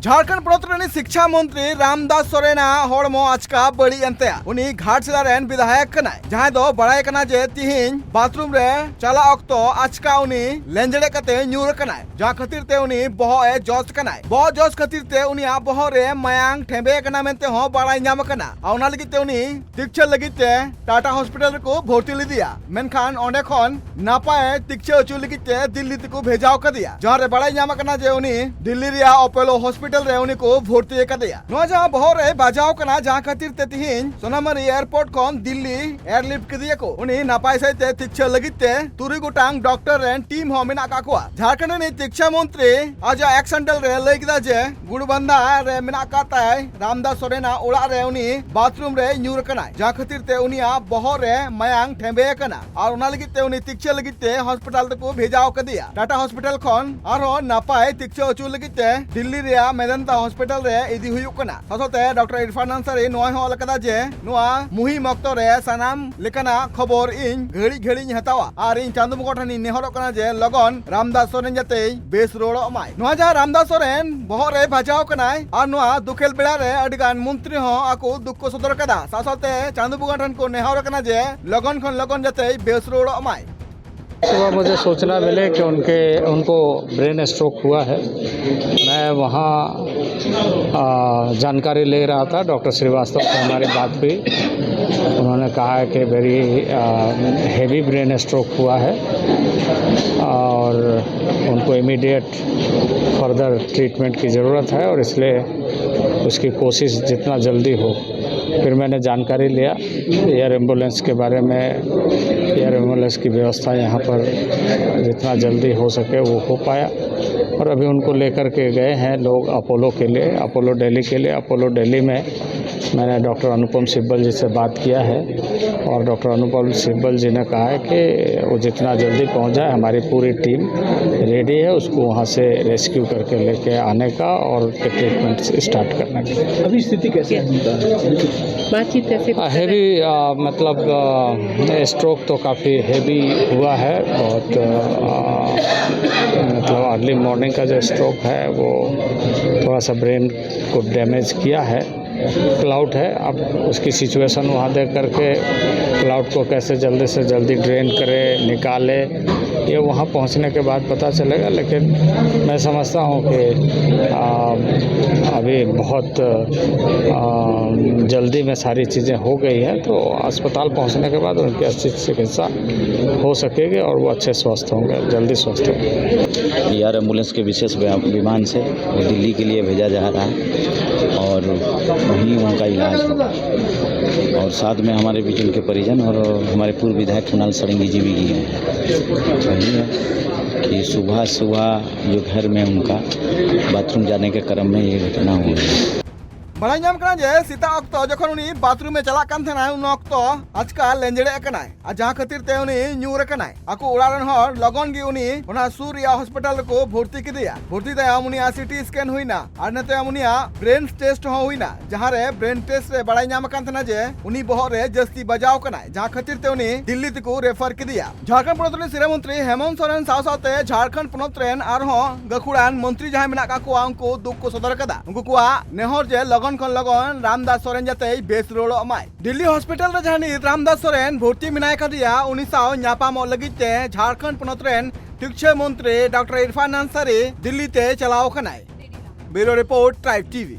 झारखंड प्रतरणी शिक्षा मंत्री रामदास सोरेना हड़मो आचका बड़ी अंते उनी घाटशिला रेन विधायक कनाय जहां दो बड़ाय कना जे तिहिन बाथरूम रे चला अक्तो आचका उनी लेंजड़े कते न्यूर कनाय जहां खातिर ते उनी बहो ए जोस कनाय बहो जोस खातिर ते उनी आ बहो रे मायांग ठेबे कना मेनते हो बड़ाय ᱧᱟᱢ कना औना लगी ते उनी तिक्छा लगी ते टाटा हॉस्पिटल को भर्ती लिदिया मेनखान ओंडे खन नापाय तिक्छा अचु लगी ते दिल्ली को भेजाव कदिया जहां रे बड़ाय ᱧᱟᱢ कना जे उनी दिल्ली रिया अपोलो हॉस्पिटल रे उनी को भर्ती कदिया नो जहां बहो रे बाजाव कना जहां खातिर ते तिहिन सोनामरी एयरपोर्ट खन दिल्ली एयरलिफ्ट कदिया को उनी नापाय सहित तिक्छा लगी ते तुरी गोटांग डॉक्टर रेन टीम हो मेना काकुआ झारखंड नि शिक्षा मंत्री आज एक्सेंटल रे लई किदा जे गुड़बंदा रे मेना काताय रामदास सोरेना ओड़ा रे उनी बाथरूम रे न्यूर कनाय जहां खातिर ते उनिया बहो रे मायांग ठेबे कना और उना लगी ते उनी तिक्छा लगी ते हॉस्पिटल को भेजाव कदिया टाटा हॉस्पिटल खन आरो नापाय तिक्छा अचु लगी ते दिल्ली रे मेदंता हॉस्पिटल रे इदी हुयुक कना साथोते डॉक्टर इरफान अंसारी नोय हो लकदा जे नोआ मुहिम अक्तो रे सनाम लेकना खबर इन घड़ी घड़ी हतावा और इन चांदू मुगठनी नेहरो कना जे लगन रामदास सोरेन जते बेस रोड़ो माय नोआ जा रामदास सोरेन बहो रे भाजाव कनाय और नोआ दुखेल बेड़ा रे अडिगान मंत्री हो आको दुख को सदर कदा साथोते चांदू मुगठन को नेहरो कना जे लगन खन लगन जते बेस रोड़ो माय सुबह मुझे सूचना मिले कि उनको ब्रेन स्ट्रोक हुआ है। मैं वहाँ जानकारी ले रहा था। डॉक्टर श्रीवास्तव से हमारी बात हुई। उन्होंने कहा है कि वेरी हेवी ब्रेन स्ट्रोक हुआ है और उनको इमीडिएट फर्दर ट्रीटमेंट की ज़रूरत है और इसलिए उसकी कोशिश जितना जल्दी हो। फिर मैंने जानकारी लिया एयर एम्बुलेंस के बारे में। एयर एम्बुलेंस की व्यवस्था यहाँ पर जितना जल्दी हो सके वो हो पाया और अभी उनको लेकर के गए हैं लोग अपोलो के लिए, अपोलो दिल्ली के लिए। अपोलो दिल्ली में मैंने डॉक्टर अनुपम सिब्बल जी से बात किया है और डॉक्टर अनुपम सिब्बल जी ने कहा है कि वो जितना जल्दी पहुँच जाए हमारी पूरी टीम रेडी है उसको वहाँ से रेस्क्यू करके लेके आने का और ट्रीटमेंट स्टार्ट करने का। अभी स्थिति कैसे है? बातचीत कैसे? हेवी मतलब स्ट्रोक तो काफ़ी हेवी हुआ है। बहुत मतलब अर्ली मॉर्निंग का जो स्ट्रोक है वो थोड़ा सा ब्रेन को डैमेज किया है। क्लाउड है, अब उसकी सिचुएशन वहाँ देख करके क्लाउड को कैसे जल्दी से जल्दी ड्रेन करे निकाले ये वहाँ पहुँचने के बाद पता चलेगा। लेकिन मैं समझता हूँ कि अभी बहुत जल्दी में सारी चीज़ें हो गई हैं तो अस्पताल पहुँचने के बाद उनकी अच्छी चिकित्सा हो सकेगी और वो अच्छे स्वस्थ होंगे, जल्दी स्वस्थ होंगे। एयर एम्बुलेंस के विशेष विमान से दिल्ली के लिए भेजा जा रहा है और वहीं उनका इलाज होगा और साथ में हमारे बीच उनके परिजन और हमारे पूर्व विधायक कुणाल सारंगी जी भी गए हैं। वही है कि सुबह जो घर में उनका बाथरूम जाने के क्रम में ये घटना हुई है। बड़ा ᱧᱟᱢ कना जे सीता अक्तो जखन उनी बाथरूम में चला कान थनाय उन अक्तो आजका लेंजड़े कनाय आ जहां खातिर ते उनी न्यूर कनाय आको उड़ारन हर लगन गी उनी ओना सूर्या हॉस्पिटल को भर्ती किदिया भर्ती ते उनी सीटी स्कैन हुईना आर नते उनी ब्रेन टेस्ट हो हुईना जहां रे ब्रेन टेस्ट रे बड़ा ᱧाम कान थना जे उनी बहो रे जस्ती बजाव कनाय जहां खातिर ते उनी दिल्ली को रेफर किदिया। झारखंड प्रतरणी शिक्षा मंत्री हेमंत सोरेन सावसाते झारखंड पनत रेन आर हो गखुड़ान मंत्री जहां मेना काको उनको दुख को सदर कदा उनको कुआ नेहर जे लगन खन लगन रामदास सोरेन जते बेस रोड़ो माय दिल्ली हॉस्पिटल रे जहानी रामदास सोरेन भर्ती मिनाय कदिया उनी साव ᱧᱟᱯᱟᱢᱚᱜ ᱞᱟᱹᱜᱤᱫ ᱛᱮ झारखंड पनत रेन शिक्षा मंत्री डॉक्टर इरफान अंसारी दिल्ली ते चलाव कनाय। Bureau report Tribe TV.